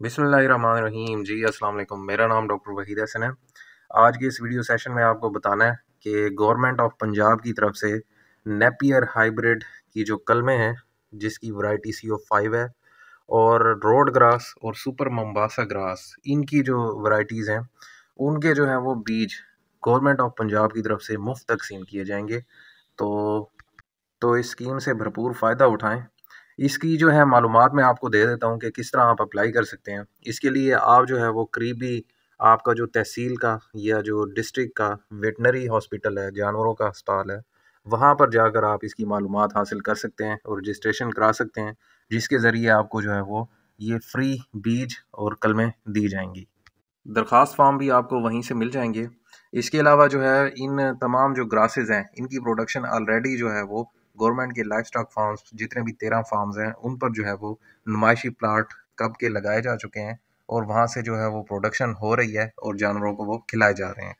बिस्मिल्लाहिर्रहमानिर्रहीम जी अस्सलाम वालेकुम। मेरा नाम डॉक्टर वहीद हसन है। आज के इस वीडियो सेशन में आपको बताना है कि गवर्नमेंट ऑफ पंजाब की तरफ से नेपियर हाइब्रिड की जो कलमें हैं जिसकी वैरायटी CO5 है और रोड ग्रास और सुपर मोम्बासा ग्रास इनकी जो वैरायटीज़ हैं उनके जो है वो बीज गवर्नमेंट ऑफ पंजाब की तरफ से मुफ्त तकसीम किए जाएंगे। तो इस स्कीम से भरपूर फ़ायदा उठाएं। इसकी जो है मालूमात मैं आपको दे देता हूँ कि किस तरह आप अप्लाई कर सकते हैं। इसके लिए आप जो है वो करीबी आपका जो तहसील का या जो डिस्ट्रिक्ट का वेटनरी हॉस्पिटल है, जानवरों का अस्पताल है, वहाँ पर जाकर आप इसकी मालूमात हासिल कर सकते हैं और रजिस्ट्रेशन करा सकते हैं, जिसके ज़रिए आपको जो है वो ये फ्री बीज और कलमें दी जाएंगी। दरख्वास्त फॉर्म भी आपको वहीं से मिल जाएंगे। इसके अलावा जो है इन तमाम जो ग्रासेस हैं इनकी प्रोडक्शन ऑलरेडी जो है वो गवर्नमेंट के लाइफ स्टॉक फार्म्स जितने भी 13 फार्म्स हैं उन पर जो है वो नुमाइशी प्लाट कब के लगाए जा चुके हैं और वहाँ से जो है वो प्रोडक्शन हो रही है और जानवरों को वो खिलाए जा रहे हैं।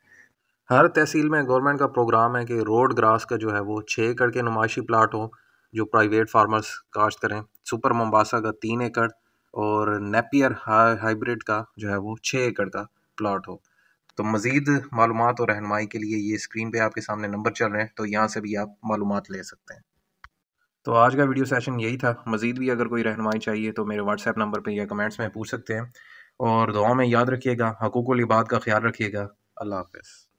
हर तहसील में गवर्नमेंट का प्रोग्राम है कि रोड ग्रास का जो है वो 6 एकड़ के नुमाइशी प्लाट हो जो प्राइवेट फार्मर्स काश्त करें, सुपर मोम्बासा का 3 एकड़ और नेपियर हाइब्रिड का जो है वो 6 एकड़ का प्लाट हो। तो मज़ीद मालूमात और रहनुमाई के लिए ये स्क्रीन पे आपके सामने नंबर चल रहे हैं, तो यहाँ से भी आप मालूमात ले सकते हैं। तो आज का वीडियो सेशन यही था। मज़ीद भी अगर कोई रहनुमाई चाहिए तो मेरे व्हाट्सएप नंबर पे या कमेंट्स में पूछ सकते हैं। और दुआ में याद रखिएगा, हकूक़ुल इबाद का ख्याल रखिएगा। अल्लाह हाफ़िज़।